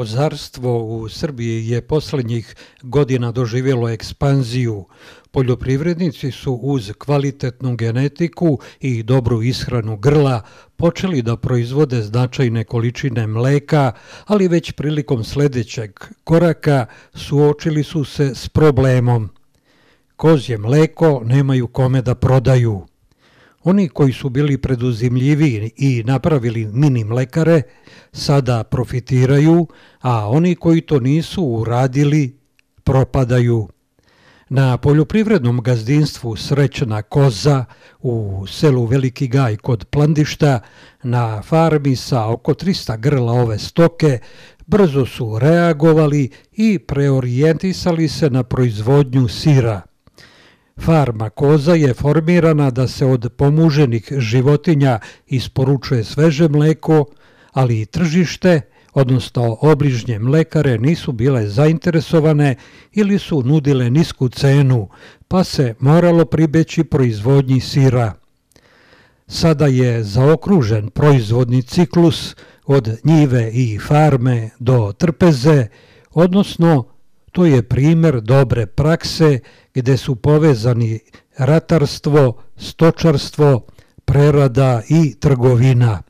Kozarstvo u Srbiji je posljednjih godina doživjelo ekspanziju. Poljoprivrednici su uz kvalitetnu genetiku i dobru ishranu grla počeli da proizvode značajne količine mleka, ali već prilikom sljedećeg koraka suočili su se s problemom. Kozje mleko nemaju kome da prodaju. Oni koji su bili preduzimljivi i napravili mini mlekare sada profitiraju, a oni koji to nisu uradili propadaju. Na poljoprivrednom gazdinstvu Srećna koza u selu Veliki Gaj kod Plandišta, na farmi sa oko 300 grla ove stoke, brzo su reagovali i preorijentisali se na proizvodnju sira. Farma koza je formirana da se od pomuženih životinja isporučuje sveže mleko, ali i tržište, odnosno obližnje mlekare, nisu bile zainteresovane ili su nudile nisku cenu, pa se moralo pribeći proizvodnji sira. Sada je zaokružen proizvodni ciklus od njive i farme do trpeze, odnosno to je primjer dobre prakse gdje su povezani ratarstvo, stočarstvo, prerada i trgovina.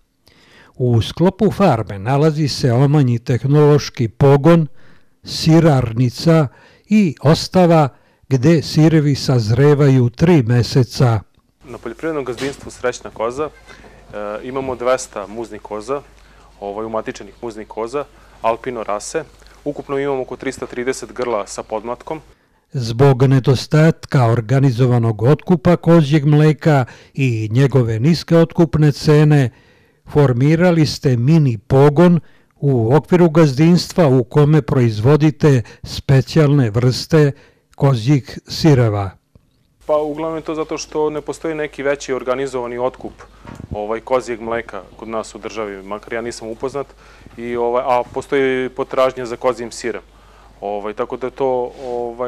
U sklopu farme nalazi se omanji tehnološki pogon, sirarnica i ostava gdje sirevi sazrevaju 3 meseca. Na poljoprivrednom gazdinstvu Srećna koza imamo 200 muznih koza, umatičenih muznih koza, alpino rase. Ukupno imamo oko 330 grla sa podmlatkom. Zbog nedostatka organizovanog otkupa kozjeg mleka i njegove niske otkupne cene, formirali ste mini pogon u okviru gazdinstva u kome proizvodite specijalne vrste kozjih sireva. Pa uglavnom je to zato što ne postoji neki veći organizovani otkup kozjeg mleka kod nas u državi, makar ja nisam upoznat, a postoji potražnja za kozjim sirem. Tako da je to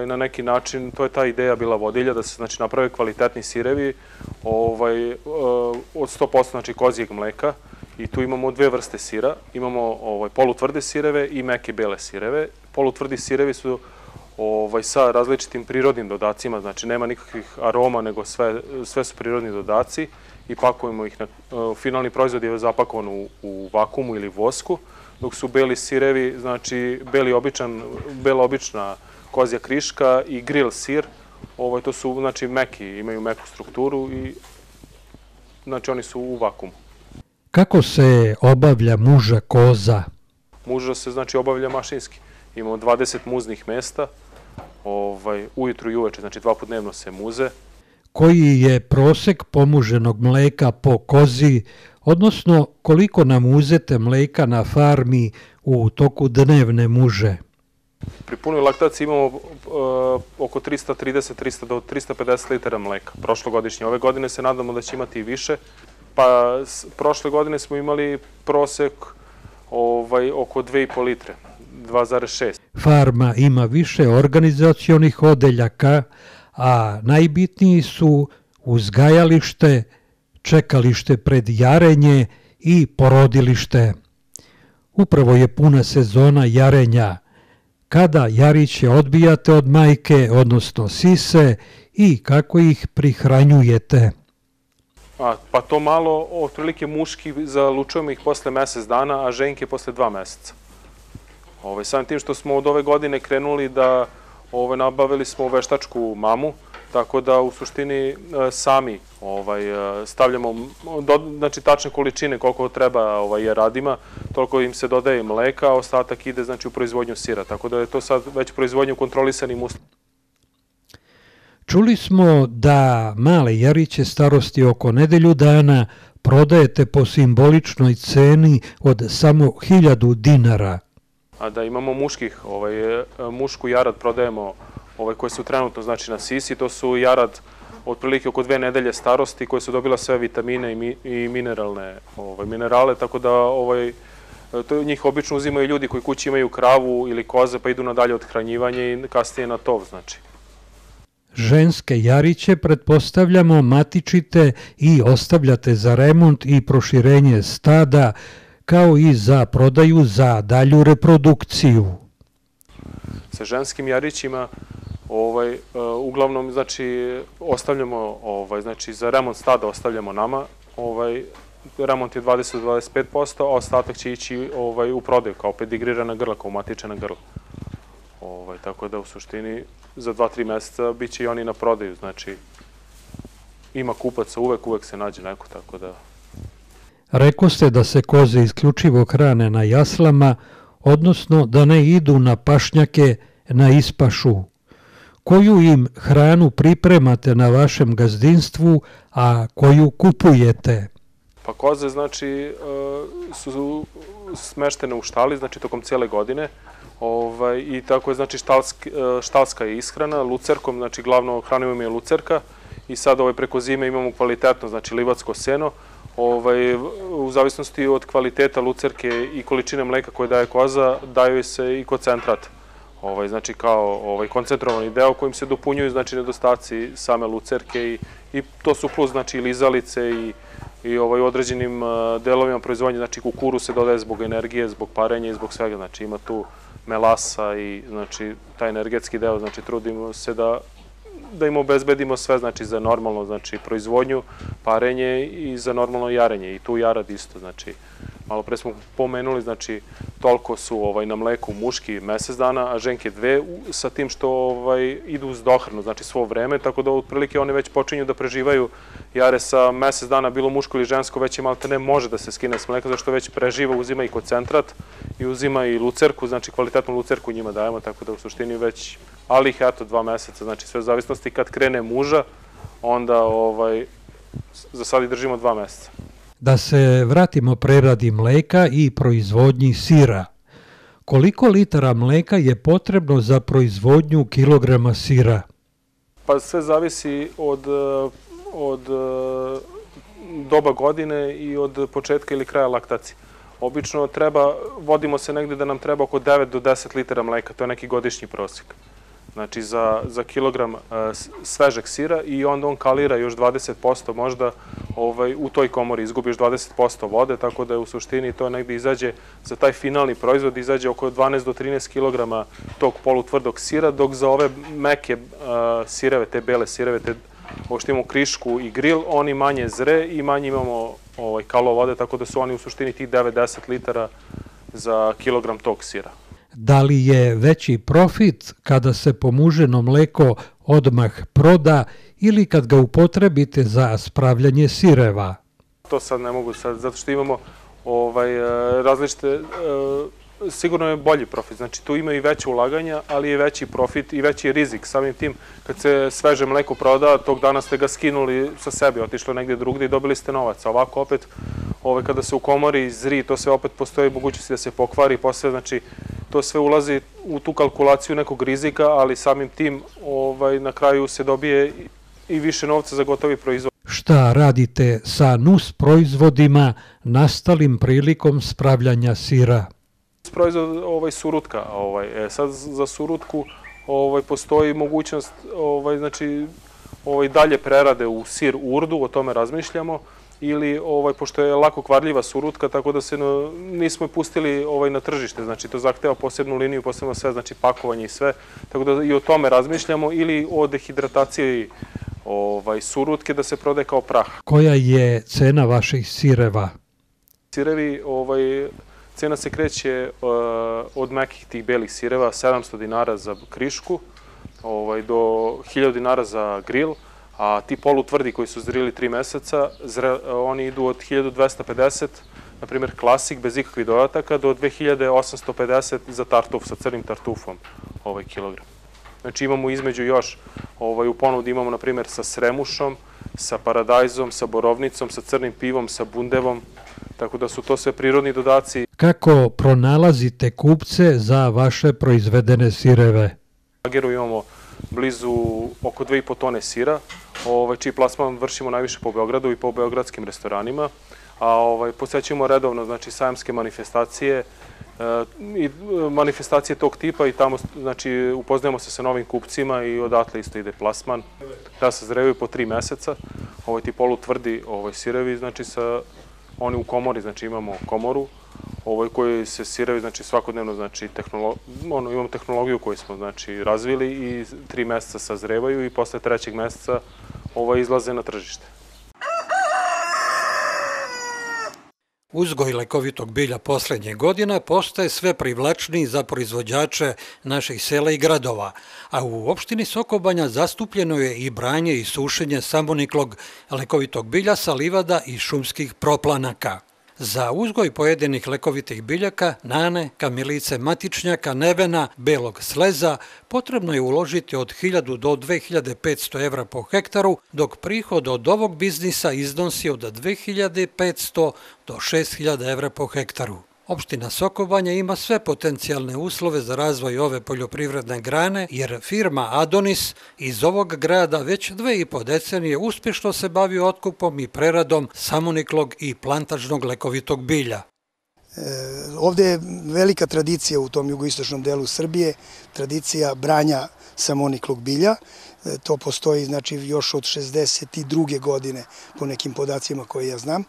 na neki način, to je ta ideja bila vodilja, da se naprave kvalitetni sirevi od 100% kozjeg mleka. I tu imamo 2 vrste sira, imamo polutvrde sireve i meke bele sireve. Polutvrdi sirevi su sa različitim prirodnim dodacima, znači nema nikakvih aroma, nego sve su prirodni dodaci i pakujemo ih, finalni proizvod je zapakovan u vakuumu ili vosku, dok su beli sirevi, znači bela obična kozja kriška i grill sir, to su znači meki, imaju meku strukturu i znači oni su u vakuumu. Kako se obavlja muža koza? Muža se znači obavlja mašinski. Imamo 20 muznih mesta, ujutru i uveče, znači 2 puta dnevno se muze. Koji je prosek pomuženog mleka po kozi, odnosno koliko namuzete mleka na farmi u toku dnevne muže? Pri punoj laktaciji imamo oko 330 do 350 litara mleka, prošlogodišnje. Ove godine se nadamo da će imati i više. Pa prošle godine smo imali prosek oko 2,5 litre, 2,6. Farma ima više organizacionih odeljaka, a najbitniji su uzgajalište, čekalište pred jarenje i porodilište. Upravo je puna sezona jarenja, kada jariće odbijate od majke, odnosno sise, i kako ih prihranjujete. Pa to malo, otprilike muški, zalučujemo ih posle mjesec dana, a ženke posle 2 mjeseca. Samim tim što smo od ove godine krenuli da nabavili smo veštačku mamu, tako da u suštini sami stavljamo znači tačne količine koliko treba jaradima, toliko im se dodaje mleka, a ostatak ide znači u proizvodnju sira, tako da je to sad već proizvodnju u kontrolisanim uslovima. Čuli smo da male jariće starosti oko nedelju dana prodajete po simboličnoj ceni od samo 1000 dinara. A da imamo mušku jarad prodajemo koje su trenutno znači na sisi, to su jarad otprilike oko 2 nedelje starosti koje su dobila sve vitamine i minerale, tako da njih obično uzimaju ljudi koji kući imaju kravu ili koze pa idu nadalje od hranjivanja i kasnije na tov znači. Ženske jariće, pretpostavljamo, matičite i ostavljate za remont i proširenje stada, kao i za prodaju za dalju reprodukciju. Sa ženskim jarićima uglavnom znači ostavljamo znači za remont stada ostavljamo nama. Remont je 20-25%, a ostatak će ići u prodaju kao pedigrirana grla, kao umatičena grla. Tako da u suštini za 2-3 meseca bit će i oni na prodaju, znači ima kupaca uvek se nađe neko, tako da... Rekao ste da se koze isključivo hrane na jaslama, odnosno da ne idu na pašnjake na ispašu. Koju im hranu pripremate na vašem gazdinstvu, a koju kupujete? Pa koze, znači, su smeštene u štali, znači, tokom cijele godine. I tako je, znači, štalska je ishrana, lucerkom, znači, glavno hrana im je lucerka. I sad preko zime imamo kvalitetno, znači, livatsko seno. U zavisnosti od kvaliteta lucerke i količine mleka koje daje koza, daju se i koncentrat. Znači, kao koncentrovani deo kojim se dopunjuju, znači, nedostaci same lucerke i to su plus, znači, lizalice i određenim delovima proizvodnje, znači kukuruz se dodaje zbog energije, zbog parenja i zbog svega, znači ima tu melasa i znači taj energetski deo, znači trudimo se da im obezbedimo sve, znači za normalno, znači proizvodnju, parenje i za normalno jarenje i tu jarad isto, znači malo pre smo pomenuli, znači toliko su na mleku muški mesec dana, a ženke 2, sa tim što idu uz dohranu, znači svo vreme, tako da otprilike one već počinju da preživaju jare sa mesec dana, bilo muško ili žensko, već malte ne može da se skine s mleka, zašto već preživa, uzima i koncentrat i uzima i lucerku, znači kvalitetnu lucerku njima dajemo, tako da u suštini već, ali ih eto 2 meseca, znači sve u zavisnosti kad krene muža, onda za sad i držimo 2 meseca. Da se vratimo preradi mleka i proizvodnji sira. Koliko litara mleka je potrebno za proizvodnju kilograma sira? Pa sve zavisi od doba godine i od početka ili kraja laktacije. Obično vodimo se negde da nam treba oko 9 do 10 litara mleka, to je neki godišnji prosjek. Znači za kilogram svežeg sira i onda on kalira još 20% možda u toj komori, izgubi još 20% vode, tako da je u suštini to negde izađe, za taj finalni proizvod izađe oko 12 do 13 kilograma tog polutvrdog sira, dok za ove meke sireve, te bele sireve, ovo što imamo krišku i gril, oni manje zre i manje imamo kalova vode, tako da su oni u suštini tih 9-10 litara za kilogram tog sira. Da li je veći profit kada se pomuženo mleko odmah proda ili kad ga upotrebite za spravljanje sireva? To sad ne mogu, zato što imamo različite, sigurno je bolji profit, znači tu ima i veće ulaganja, ali je veći profit i veći rizik. Samim tim, kad se sveže mleko proda, tog dana ste ga skinuli sa sebe, otišli negdje drugdje i dobili ste novac. A ovako opet, kada se u komori zri, to sve opet postoji mogućnosti da se pokvari, posle, znači to sve ulazi u tu kalkulaciju nekog rizika, ali samim tim na kraju se dobije i više novca za gotovi proizvod. Šta radite sa nus proizvodima nastalim prilikom spravljanja sira? Proizvod surutka. Sad za surutku postoji mogućnost znači dalje prerade u sir urdu, o tome razmišljamo, ili pošto je lako kvarljiva surutka, tako da se nismo pustili na tržište, znači to zahteva posebnu liniju, posebno sve, znači pakovanje i sve, tako da i o tome razmišljamo, ili o dehidrataciji surutke da se prodaje kao prah. Koja je cena vaših sireva? Sirevi, cena se kreće od mekih tih belih sireva, 700 dinara za krišku, do 1000 dinara za grill, a ti polutvrdi koji su zrili 3 meseca, oni idu od 1250, na primjer klasik, bez ikakvih dodataka, do 2850 za tartuf, sa crnim tartufom, kilogram. Znači imamo između još, u ponudi imamo, na primjer, sa sremušom, sa paradajzom, sa borovnicom, sa crnim pivom, sa bundevom, tako da su to sve prirodni dodaci. Kako pronalazite kupce za vaše proizvedene sireve? U lageru imamo blizu oko 2,5 tone sira, čiji plasman vršimo najviše po Beogradu i po beogradskim restoranima, a posećujemo redovno, znači, sajamske manifestacije i manifestacije tog tipa i tamo, znači, upoznajemo se sa novim kupcima i odatle isto ide plasman. Da se zreju po 3 meseca, ti polutvrdi sirevi, znači, oni u komori, znači, imamo komoru, koji se siraju, znači svakodnevno, znači imamo tehnologiju koju smo, znači, razvili i 3 meseca sazrevaju i posle 3. meseca izlaze na tržište. Uzgoj lekovitog bilja poslednjih godina postaje sve privlačniji za proizvođače naših sela i gradova, a u opštini Sokobanja zastupljeno je i branje i sušenje samoniklog lekovitog bilja sa livada i šumskih proplanaka. Za uzgoj pojedinih lekovitih biljaka, nane, kamilice matičnjaka, nevena, belog sleza, potrebno je uložiti od 1000 do 2500 evra po hektaru, dok prihod od ovog biznisa iznosi od 2500 do 6000 evra po hektaru. Opština Sokobanja ima sve potencijalne uslove za razvoj ove poljoprivredne grane, jer firma Adonis iz ovog grada već 2,5 decenije uspješno se bavi otkupom i preradom samoniklog i plantažnog lekovitog bilja. Ovde je velika tradicija u tom jugoistočnom delu Srbije, tradicija branja samoniklog bilja. To postoji znači još od 62. godine po nekim podacima koje ja znam.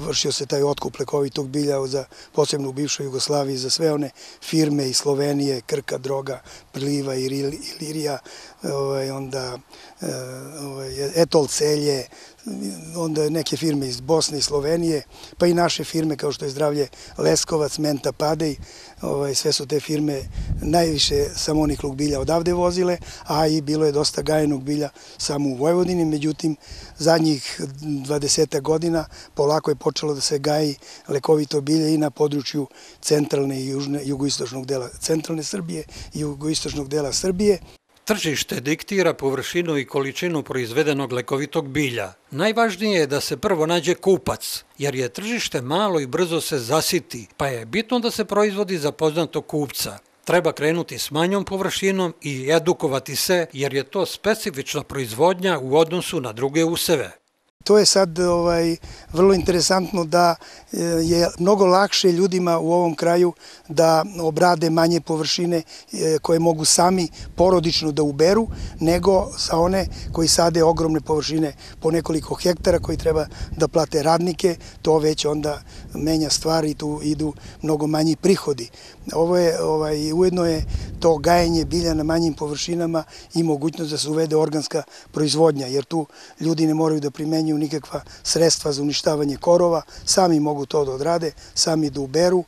Vršio se taj otkup lekovitog bilja posebno u bivšoj Jugoslaviji za sve one firme iz Slovenije, Krka, Droga, Priliva, Ilirija, onda Etol Celje, onda neke firme iz Bosne i Slovenije, pa i naše firme kao što je Zdravlje Leskovac, Menta Padej, sve su te firme najviše samoniklog bilja odavde vozile, a i bilo je dosta gajenog bilja samo u Vojvodini, međutim zadnjih 20 godina polako je počelo da se gaji lekovito bilje i na području centralne i jugoistočnog dela centralne Srbije i jugoistočnog dela Srbije. Tržište diktira površinu i količinu proizvedenog lekovitog bilja. Najvažnije je da se prvo nađe kupac, jer je tržište malo i brzo se zasiti, pa je bitno da se proizvodi za poznatog kupca. Treba krenuti s manjom površinom i edukovati se, jer je to specifična proizvodnja u odnosu na druge useve. To je sad vrlo interesantno da je mnogo lakše ljudima u ovom kraju da obrade manje površine koje mogu sami porodično da uberu, nego sa one koji sade ogromne površine po nekoliko hektara koji treba da plate radnike, to već onda menja stvari i tu idu mnogo manji prihodi. Ujedno je to gajenje bilja na manjim površinama i mogućnost da se uvede organska proizvodnja, jer tu ljudi ne moraju da primenjuju nikakva sredstva za uništavanje korova, sami mogu to da odrade, sami da uberu,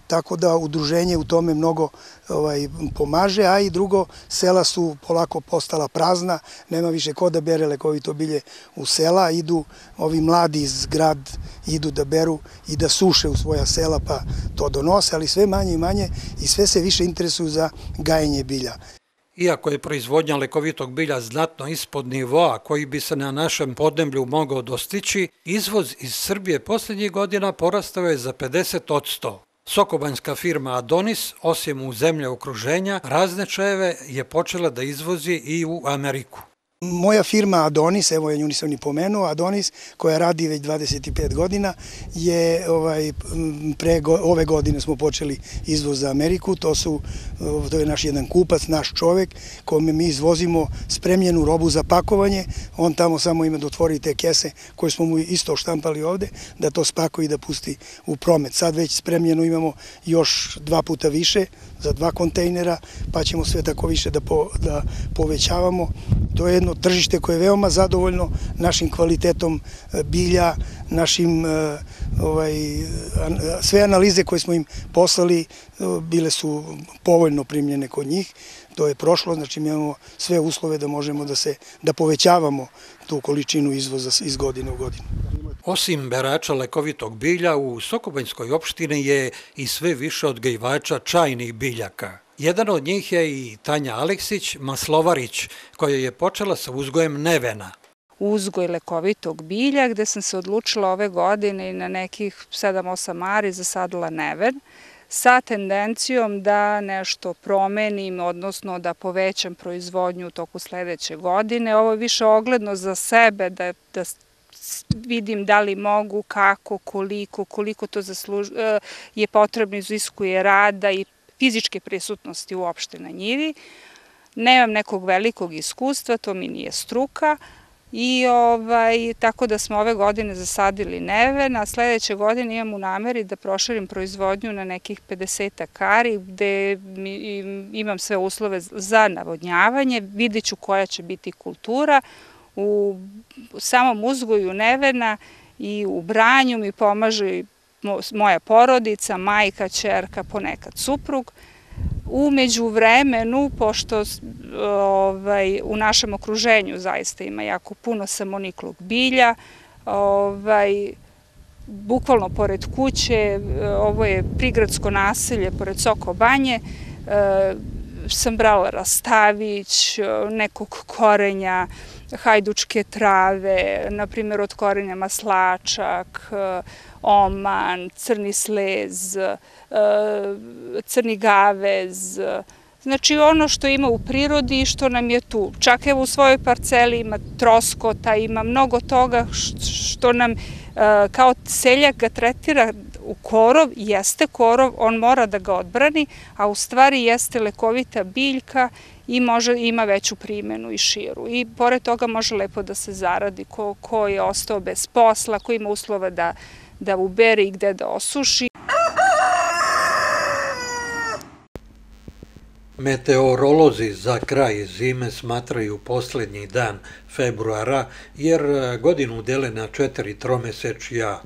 tako da udruženje u tome mnogo pomaže, a i drugo, sela su polako postala prazna, nema više ko da bere lekovito bilje u sela, idu ovi mladi iz grad, idu da beru i da suše u svoja sela pa to donose, ali sve manje i manje i sve se više interesuju za gajenje bilja. Iako je proizvodnja lekovitog bilja znatno ispod nivoa koji bi se na našem podneblju mogao dostići, izvoz iz Srbije poslednjih godina porastao je za 50%. Sokobanjska firma Adonis, osim u zemlje okruženja, razne čajeve je počela da izvozi i u Ameriku. Moja firma Adonis, evo ja nju nisam ni pomenuo, Adonis, koja radi već 25 godina, je ove godine smo počeli izvoz za Ameriku, to je naš jedan kupac, naš čovek, kome mi izvozimo spremljenu robu za pakovanje, on tamo samo ima da otvori te kese koje smo mu isto štampali ovde, da to spakuje i da pusti u promet. Sad već spremljeno imamo još 2 puta više, za 2 kontejnera, pa ćemo sve tako više da povećavamo. To je jedno tržište koje je veoma zadovoljno našim kvalitetom bilja, sve analize koje smo im poslali bile su povoljno primljene kod njih. To je prošlo, znači mi imamo sve uslove da možemo da povećavamo tu količinu izvoza iz godine u godinu. Osim berača lekovitog bilja, u Sokobanjskoj opštini je i sve više odgajivača čajnih biljaka. Jedan od njih je i Tanja Aleksić, maslovarić, koja je počela sa uzgojem nevena. Uzgoj lekovitog bilja, gde sam se odlučila ove godine na nekih 7-8 ari zasadila neven, sa tendencijom da nešto promenim, odnosno da povećam proizvodnju u toku sledeće godine. Ovo je više ogledno za sebe, da vidim da li mogu, kako, koliko to je potrebno, iziskuje rada i fizičke prisutnosti uopšte na njivi. Nemam nekog velikog iskustva, to mi nije struka i tako da smo ove godine zasadili neven, a sledeće godine imam u nameri da proširim proizvodnju na nekih 50 ari gde imam sve uslove za navodnjavanje, vidjet ću koja će biti kultura. U samom uzgoju nevena i u branju mi pomaže moja porodica, majka, ćerka, ponekad suprug. U međuvremenu, pošto u našem okruženju zaista ima jako puno samoniklog bilja, bukvalno pored kuće, ovo je prigradsko naselje pored Soko Banje, sam brala rastavić, nekog korenja, hajdučke trave, na primjer od korenja maslačak, oman, crni slez, crni gavez, znači ono što ima u prirodi i što nam je tu. Čak evo u svojoj parceli ima troskota, ima mnogo toga što nam kao seljak ga tretira u korov, jeste korov, on mora da ga odbrani, a u stvari jeste lekovita biljka i ima veću primenu i širu. I pored toga može lepo da se zaradi ko je ostao bez posla, ko ima uslova da ubere i gde da osuši. Meteorolozi za kraj zime smatraju poslednji dan februara, jer godinu dele na 4 tromesečja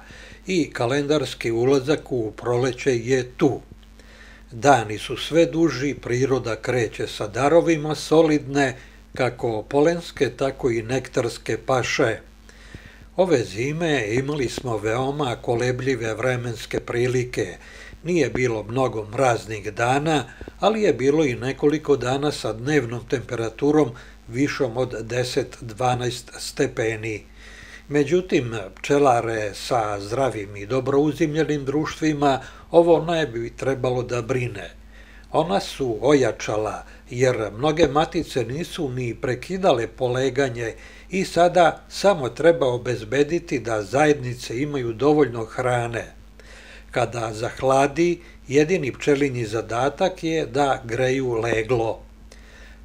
i kalendarski ulazak u proleće je tu. Dani su sve duži, priroda kreće sa darovima solidne, kako polenske, tako i nektarske paše. Ove zime imali smo veoma kolebljive vremenske prilike. Nije bilo mnogo mraznih dana, ali je bilo i nekoliko dana sa dnevnom temperaturom višom od 10-12 stepeni. Međutim, pčelare sa zdravim i dobro uzimljenim društvima ovo ne bi trebalo da brine. Ona su ojačala, jer mnoge matice nisu ni prekidale poleganje i sada samo treba obezbediti da zajednice imaju dovoljno hrane. Kada zahladi, jedini pčelinji zadatak je da greju leglo.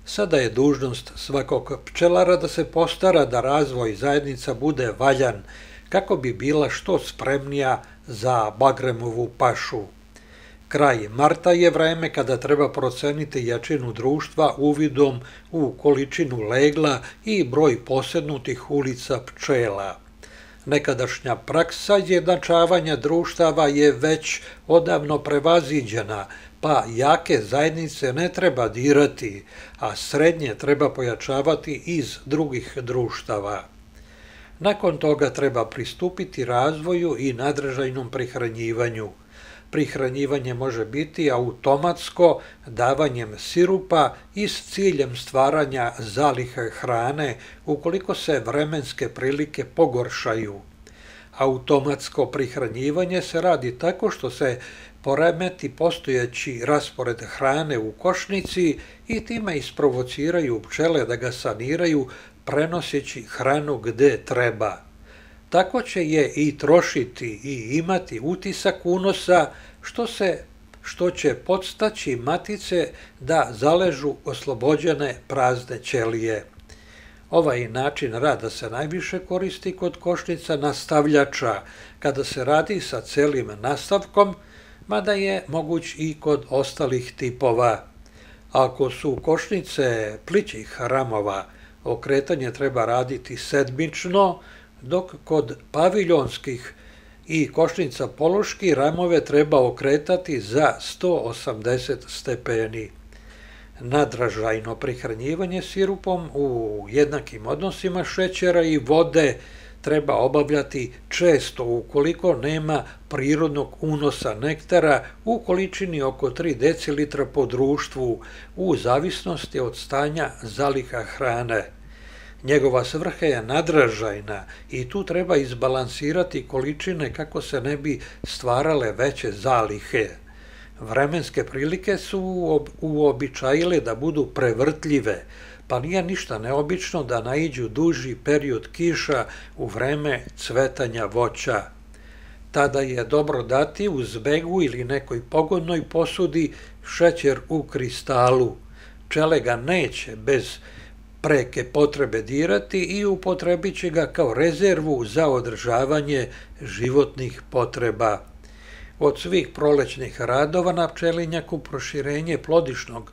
Sada je dužnost svakog pčelara da se postara da razvoj zajednica bude valjan, kako bi bila što spremnija za bagremovu pašu. Kraj marta je vreme kada treba proceniti jačinu društva uvidom u količinu legla i broj posednutih ulica pčela. Nekadašnja praksa izjednačavanja društava je već odavno prevaziđena, pa jake zajednice ne treba dirati, a srednje treba pojačavati iz drugih društava. Nakon toga treba pristupiti razvoju i nadržajnom prihranjivanju. Prihranjivanje može biti automatsko davanjem sirupa i s ciljem stvaranja zalihe hrane ukoliko se vremenske prilike pogoršaju. Automatsko prihranjivanje se radi tako što se poremeti postojeći raspored hrane u košnici i time isprovociraju pčele da ga saniraju prenoseći hranu gde treba. Tako će je i trošiti i imati utisak unosa, što će podstaći matice da zaležu oslobođene prazne ćelije. Ovaj način rada se najviše koristi kod košnica nastavljača, kada se radi sa celim nastavkom, mada je moguć i kod ostalih tipova. Ako su košnice plićih ramova, okretanje treba raditi sedmično, dok kod paviljonskih i košnica pološki ramove treba okretati za 180 stepeni. Nadražajno prihranjivanje sirupom u jednakim odnosima šećera i vode treba obavljati često ukoliko nema prirodnog unosa nektara u količini oko 3 decilitra po društvu u zavisnosti od stanja zaliha hrane. Njegova svrha je nadražajna i tu treba izbalansirati količine kako se ne bi stvarale veće zalihe. Vremenske prilike su uobičajile da budu prevrtljive, pa nije ništa neobično da naiđu duži period kiša u vreme cvetanja voća. Tada je dobro dati u zbegu ili nekoj pogodnoj posudi šećer u kristalu. Pčele ga neće bez preke potrebe dirati i upotrebit će ga kao rezervu za održavanje životnih potreba. Od svih prolećnih radova na pčelinjaku proširenje plodišnog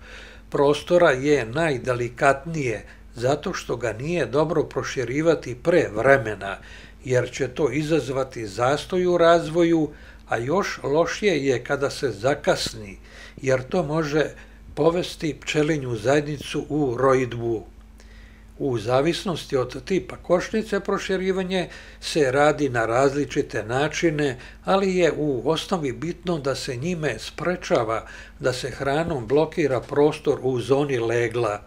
prostora je najdelikatnije, zato što ga nije dobro proširivati pre vremena, jer će to izazvati zastoj u razvoju, a još lošije je kada se zakasni, jer to može povesti pčelinju zajednicu u rojidbu. U zavisnosti od tipa košnice proširivanje se radi na različite načine, ali je u osnovi bitno da se njime sprečava da se hranom blokira prostor u zoni legla.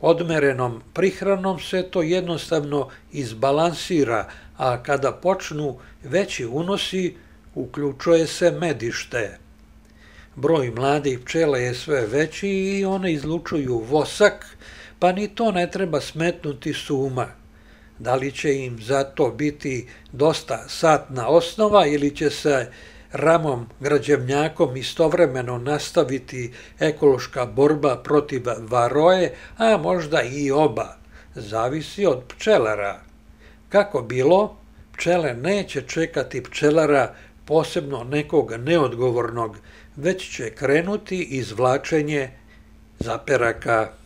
Odmerenom prihranom se to jednostavno izbalansira, a kada počnu veći unosi, uključuje se medište. Broj mladih pčela je sve veći i one izlučuju vosak, pa ni to ne treba smetnuti s uma. Da li će im za to biti dosta satna osnova ili će se ramom građevnjakom istovremeno nastaviti ekološka borba protiv varoje, a možda i oba, zavisi od pčelara. Kako bilo, pčele neće čekati pčelara, posebno nekog neodgovornog, već će krenuti izvlačenje zaperaka.